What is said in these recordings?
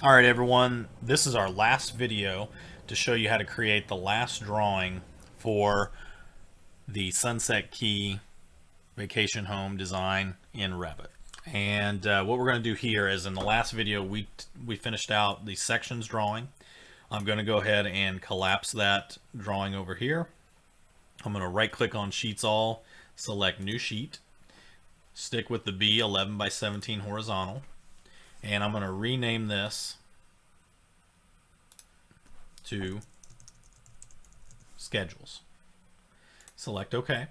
All right, everyone, this is our last video to show you how to create the last drawing for the Sunset Key vacation home design in Revit. And what we're going to do here is, in the last video we finished out the sections drawing. I'm going to go ahead and collapse that drawing over here. I'm going to right click on Sheets All, select New Sheet, stick with the B 11 by 17 horizontal, and I'm going to rename this to Schedules. Select OK.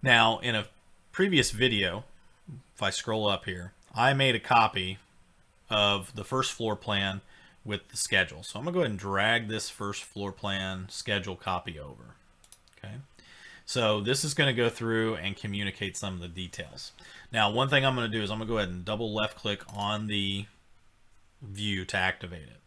Now, in a previous video, if I scroll up here, I made a copy of the first floor plan with the schedule. So I'm going to go ahead and drag this first floor plan schedule copy over. Okay. So this is going to go through and communicate some of the details. Now, one thing I'm going to do is I'm going to go ahead and double left click on the view to activate it.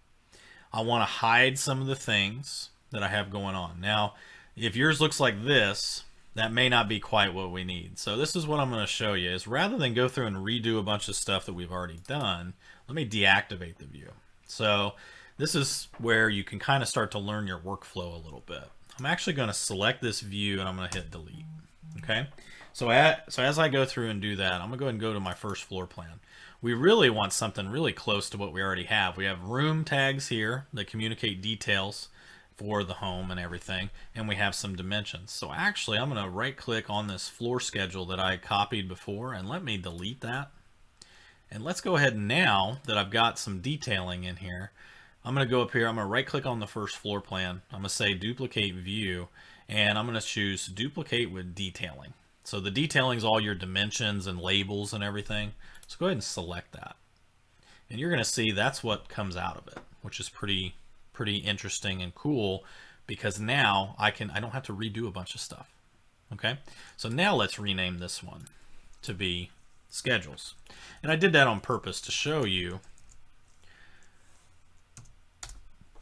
I want to hide some of the things that I have going on. Now, if yours looks like this, that may not be quite what we need. So this is what I'm going to show you is, rather than go through and redo a bunch of stuff that we've already done, let me deactivate the view. So this is where you can kind of start to learn your workflow a little bit. I'm actually going to select this view and I'm going to hit delete. Okay. So as I go through and do that, I'm going to go ahead and go to my first floor plan. We really want something really close to what we already have. We have room tags here that communicate details for the home and everything, and we have some dimensions. So actually, I'm going to right click on this floor schedule that I copied before, and let me delete that. And let's go ahead, now that I've got some detailing in here, I'm going to go up here, I'm going to right click on the first floor plan, I'm going to say duplicate view, and I'm going to choose duplicate with detailing. So the detailing is all your dimensions and labels and everything. So go ahead and select that. And you're going to see that's what comes out of it, which is pretty interesting and cool, because now I don't have to redo a bunch of stuff. Okay, so now let's rename this one to be Schedules. And I did that on purpose to show you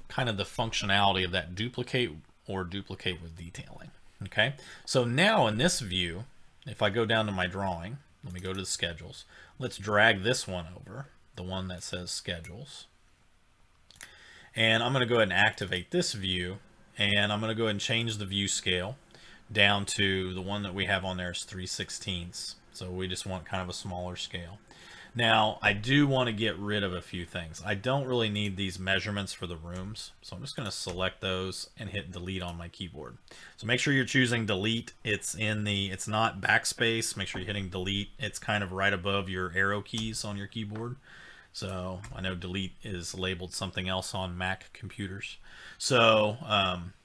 kind of the functionality of that duplicate or duplicate with detailing. Okay, so now in this view, if I go down to my drawing, let me go to the Schedules. Let's drag this one over, the one that says Schedules. And I'm going to go ahead and activate this view, and I'm going to go ahead and change the view scale down to the one that we have on there is 3/16. So we just want kind of a smaller scale. Now, I do want to get rid of a few things. I don't really need these measurements for the rooms, so I'm just going to select those and hit delete on my keyboard. So make sure you're choosing delete. It's not backspace. Make sure you're hitting delete. It's kind of right above your arrow keys on your keyboard. So I know delete is labeled something else on Mac computers, so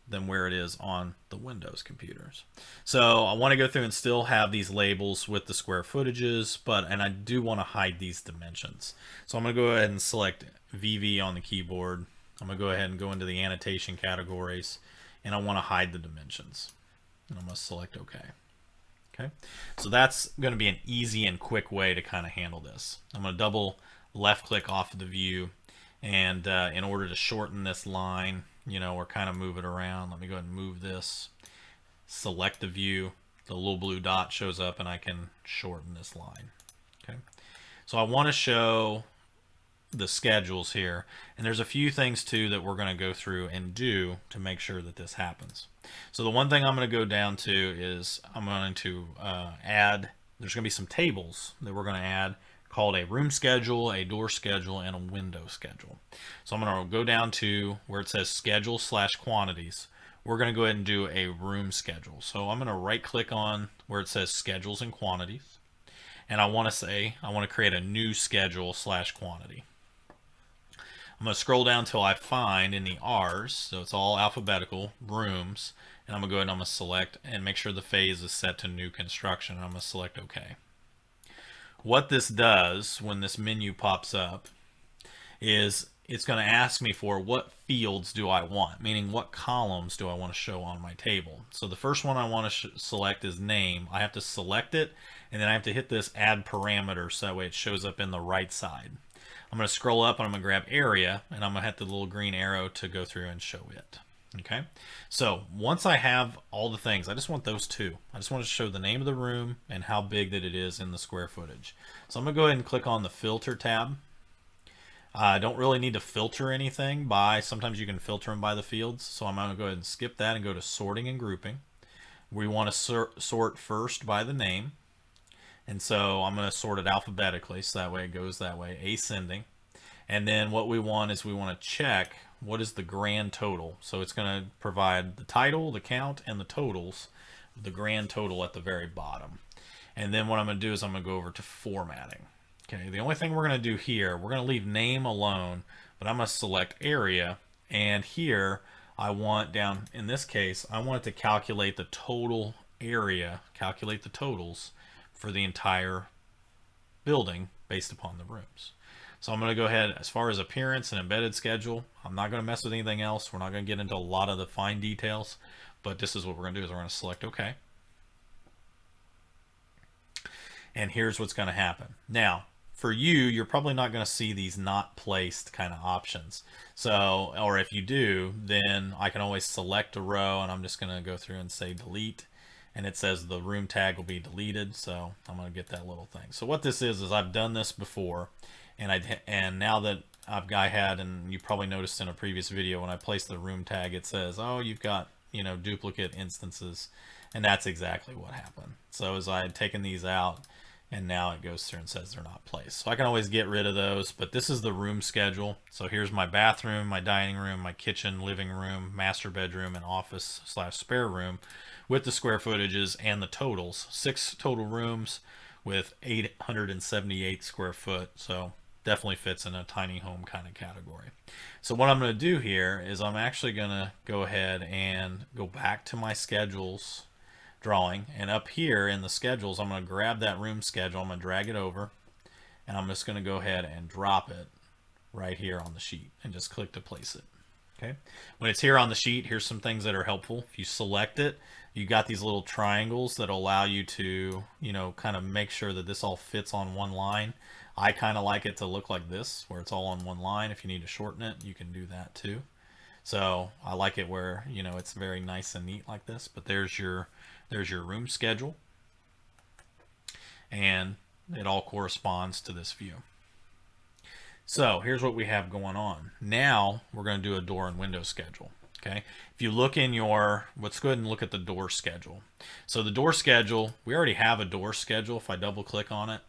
than where it is on the Windows computers. So I want to go through and still have these labels with the square footages, and I do want to hide these dimensions. So I'm going to go ahead and select VV on the keyboard. I'm going to go ahead and go into the annotation categories, and I want to hide the dimensions. And I'm going to select OK. Okay, so that's going to be an easy and quick way to kind of handle this. I'm going to double left click off of the view, and in order to shorten this line, or kind of move it around, let me go ahead and move this, select the view, the little blue dot shows up, and I can shorten this line. Okay, so I want to show the schedules here, and there's a few things too that we're going to go through and do to make sure that this happens. So the one thing I'm going to go down to is I'm going to add, there's going to be some tables that we're going to add called a room schedule, a door schedule, and a window schedule. So I'm going to go down to where it says schedule/quantities. We're going to go ahead and do a room schedule. So I'm going to right click on where it says schedules and quantities, and I want to create a new schedule/quantity. I'm going to scroll down till I find in the R's, so it's all alphabetical, rooms, and I'm going to go ahead and I'm going to select and make sure the phase is set to new construction, and I'm going to select OK. What this does when this menu pops up is it's going to ask me for what fields do I want, meaning what columns do I want to show on my table. So the first one I want to select is name. I have to select it, and then I have to hit this add parameter so that way it shows up in the right side. I'm going to scroll up and I'm going to grab area, and I'm going to hit the little green arrow to go through and show it. Okay, so once I have all the things, I just want those two. I just want to show the name of the room and how big that it is in the square footage. So I'm going to go ahead and click on the filter tab. I don't really need to filter anything by, sometimes you can filter them by the fields. So I'm going to go ahead and skip that and go to sorting and grouping. We want to sort first by the name. And so I'm going to sort it alphabetically, so that way it goes that way, ascending. And then what we want is we want to check what is the grand total. So it's going to provide the title, the count, and the totals, the grand total at the very bottom. And then what I'm going to do is I'm going to go over to formatting. Okay, the only thing we're going to do here, we're going to leave name alone, but I'm going to select area. And here I want down, in this case, I want it to calculate the total area, calculate the totals for the entire building based upon the rooms. So I'm going to go ahead, as far as appearance and embedded schedule, I'm not going to mess with anything else. We're not going to get into a lot of the fine details, but this is what we're going to do is we're going to select OK. And here's what's going to happen. Now, for you, you're probably not going to see these not placed kind of options. So, or if you do, then I can always select a row, and I'm just going to go through and say delete. And it says the room tag will be deleted, so I'm going to get that little thing. So what this is I've done this before, and now that I had, and you probably noticed in a previous video when I placed the room tag, it says, oh, you've got, you know, duplicate instances, and that's exactly what happened. So as I had taken these out, and now it goes through and says they're not placed. So I can always get rid of those, but this is the room schedule. So here's my bathroom, my dining room, my kitchen, living room, master bedroom, and office / spare room with the square footages and the totals. 6 total rooms with 878 square foot. So definitely fits in a tiny home kind of category. So what I'm going to do here is I'm actually going to go ahead and go back to my schedules drawing, and up here in the schedules I'm going to grab that room schedule, I'm going to drag it over, and I'm just going to go ahead and drop it right here on the sheet and just click to place it. Okay, when it's here on the sheet, here's some things that are helpful. If you select it, you got these little triangles that allow you to, you know, kind of make sure that this all fits on one line. I kind of like it to look like this, where it's all on one line. If you need to shorten it, you can do that too. So I like it where, you know, it's very nice and neat like this. But there's your room schedule, and it all corresponds to this view. So here's what we have going on. Now we're going to do a door and window schedule. Okay, if you look in your, let's go ahead and look at the door schedule. So the door schedule, we already have a door schedule. If I double click on it,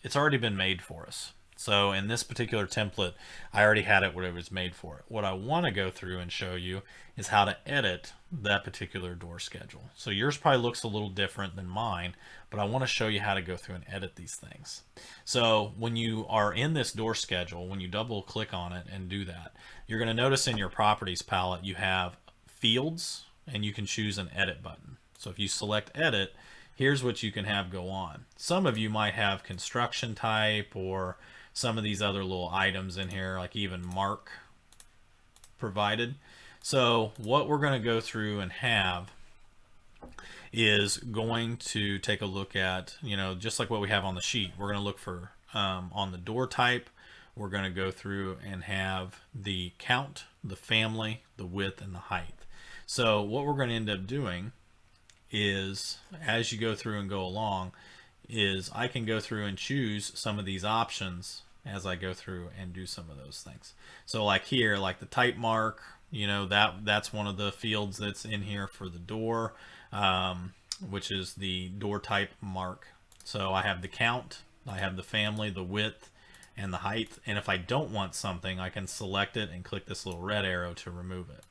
it's already been made for us. So in this particular template, I already had it where it was made for it. What I want to go through and show you is how to edit that particular door schedule. So yours probably looks a little different than mine, but I want to show you how to go through and edit these things. So when you are in this door schedule, when you double click on it and do that, you're going to notice in your properties palette you have fields, and you can choose an edit button. So if you select edit, here's what you can have go on. Some of you might have construction type or some of these other little items in here, like even mark provided. So what we're going to go through and have is going to take a look at, you know, just like what we have on the sheet. We're going to look for on the door type, we're going to go through and have the count, the family, the width, and the height. So what we're going to end up doing is, as you go through and go along, is I can go through and choose some of these options as I go through and do some of those things. So like here, like the type mark, you know, that's one of the fields that's in here for the door, which is the door type mark. So I have the count, I have the family, the width, and the height. And if I don't want something, I can select it and click this little red arrow to remove it.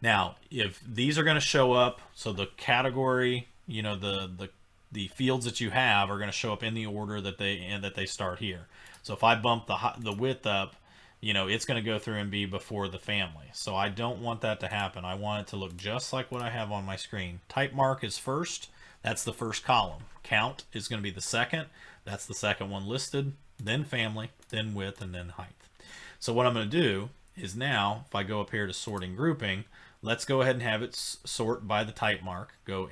Now, if these are going to show up, so the category, you know, the fields that you have are going to show up in the order that they start here. So if I bump the width up, you know, it's going to go through and be before the family. So I don't want that to happen. I want it to look just like what I have on my screen. Type mark is first. That's the first column. Count is going to be the second. That's the second one listed. Then family, then width, and then height. So what I'm going to do is now, if I go up here to sorting grouping, let's go ahead and have it sort by the type mark. Go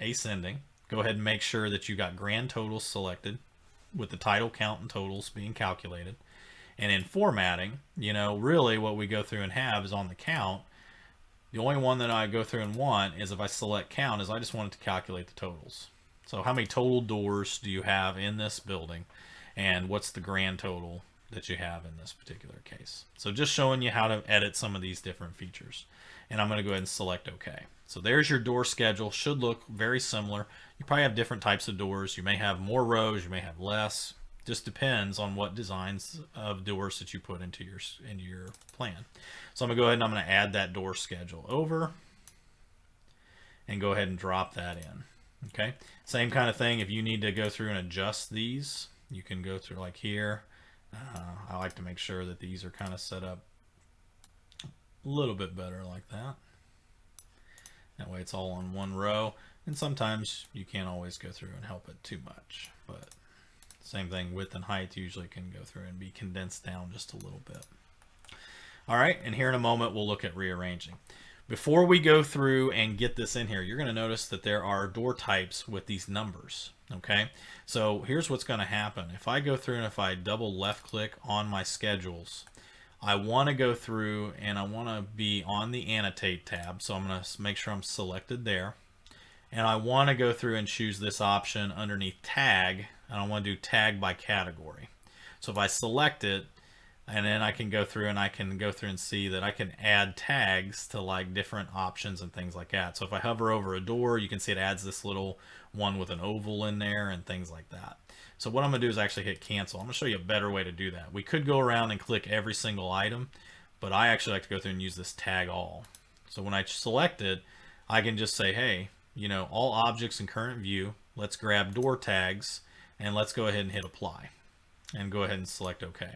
ascending. Go ahead and make sure that you got grand totals selected with the title, count, and totals being calculated. And in formatting, you know, really what we go through and have is on the count. The only one that I go through and want is if I select count is I just want it to calculate the totals. So how many total doors do you have in this building, and what's the grand total, that you have in this particular case. So just showing you how to edit some of these different features. And I'm going to go ahead and select OK. So there's your door schedule. Should look very similar. You probably have different types of doors. You may have more rows, you may have less. Just depends on what designs of doors that you put into your plan. So I'm going to go ahead and I'm going to add that door schedule over and go ahead and drop that in. Okay, same kind of thing. If you need to go through and adjust these, you can go through like here. I like to make sure that these are kind of set up a little bit better like that. That way it's all on one row. And sometimes you can't always go through and help it too much. But same thing, width and height usually can go through and be condensed down just a little bit. All right, and here in a moment we'll look at rearranging. Before we go through and get this in here, you're going to notice that there are door types with these numbers. Okay, so here's what's going to happen. If I go through and if I double left click on my schedules, I want to go through and I want to be on the annotate tab. So I'm going to make sure I'm selected there. And I want to go through and choose this option underneath tag. And I want to do tag by category. So if I select it, and then I can go through and see that I can add tags to like different options and things like that. So if I hover over a door, you can see it adds this little one with an oval in there and things like that. So what I'm going to do is actually hit cancel. I'm going to show you a better way to do that. We could go around and click every single item, but I actually like to go through and use this tag all. So when I select it, I can just say, hey, you know, all objects in current view, let's grab door tags and let's go ahead and hit apply and go ahead and select OK.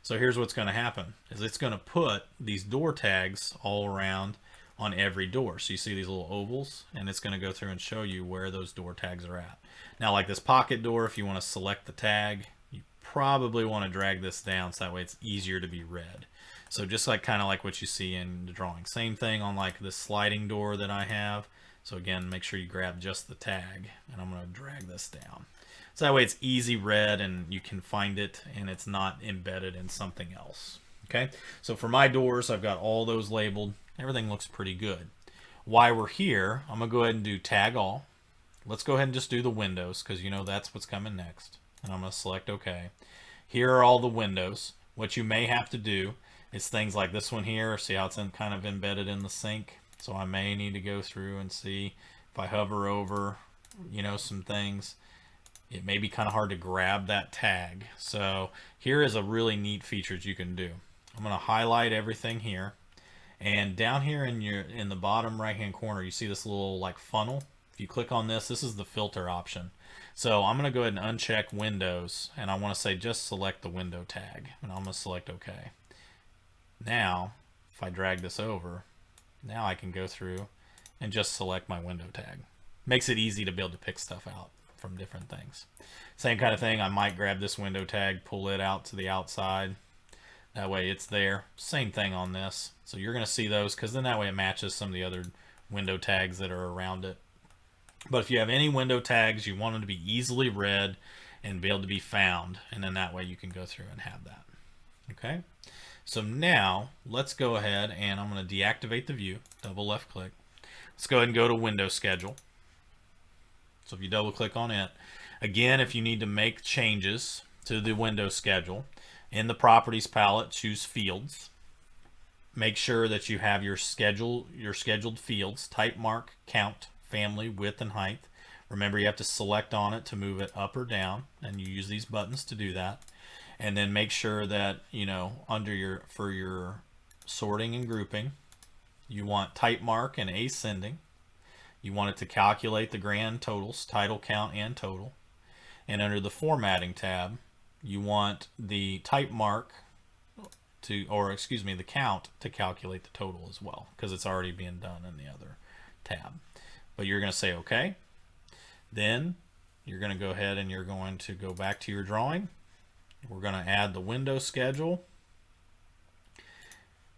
So here's what's going to happen is it's going to put these door tags all around on every door. So you see these little ovals and it's going to go through and show you where those door tags are at. Now like this pocket door, if you want to select the tag, you probably want to drag this down so that way it's easier to be read. So just like kind of like what you see in the drawing. Same thing on like this sliding door that I have. So again, make sure you grab just the tag and I'm going to drag this down. So that way it's easy read and you can find it and it's not embedded in something else. Okay, so for my doors, I've got all those labeled. Everything looks pretty good. While we're here, I'm going to go ahead and do tag all. Let's go ahead and just do the windows because you know that's what's coming next. And I'm going to select OK. Here are all the windows. What you may have to do is things like this one here. See how it's kind of embedded in the sink? So I may need to go through and see if I hover over, you know, some things. It may be kind of hard to grab that tag. So here is a really neat feature that you can do. I'm going to highlight everything here. And down here in the bottom right hand corner, you see this little like funnel. If you click on this, this is the filter option. So I'm going to go ahead and uncheck windows. And I want to say just select the window tag. And I'm going to select OK. Now, if I drag this over, now I can go through and just select my window tag. Makes it easy to be able to pick stuff out from different things. Same kind of thing, I might grab this window tag, pull it out to the outside. That way it's there. Same thing on this. So you're going to see those because then that way it matches some of the other window tags that are around it. But if you have any window tags, you want them to be easily read and be able to be found. And then that way you can go through and have that. Okay. So now let's go ahead and I'm going to deactivate the view. Double left click. Let's go ahead and go to window schedule. So if you double click on it, again, if you need to make changes to the window schedule, in the properties palette, choose fields. Make sure that you have your scheduled fields, type, mark, count, family, width, and height. Remember, you have to select on it to move it up or down, and you use these buttons to do that. And then make sure that, you know, for your sorting and grouping, you want type mark and ascending. You want it to calculate the grand totals, title, count, and total. And under the formatting tab, you want the type mark the count to calculate the total as well, because it's already being done in the other tab. But you're going to say OK. Then you're going to go ahead and you're going to go back to your drawing. We're going to add the window schedule.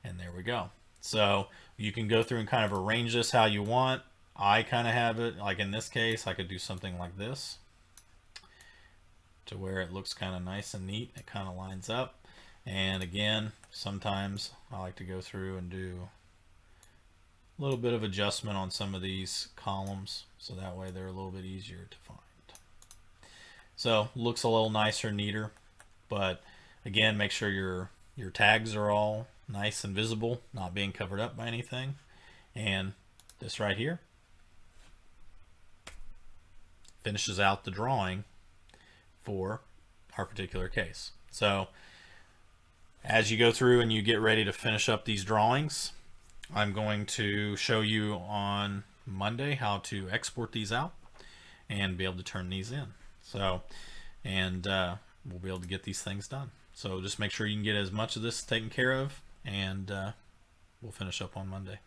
And there we go. So you can go through and kind of arrange this how you want. I kind of have it, like in this case, I could do something like this to where it looks kind of nice and neat. It kind of lines up. And again, sometimes I like to go through and do a little bit of adjustment on some of these columns so that way they're a little bit easier to find. So looks a little nicer, neater, but Again, make sure your tags are all nice and visible, not being covered up by anything. And this right here finishes out the drawing for our particular case. So as you go through and you get ready to finish up these drawings, I'm going to show you on Monday how to export these out and be able to turn these in. So, and we'll be able to get these things done. So just make sure you can get as much of this taken care of, and we'll finish up on Monday.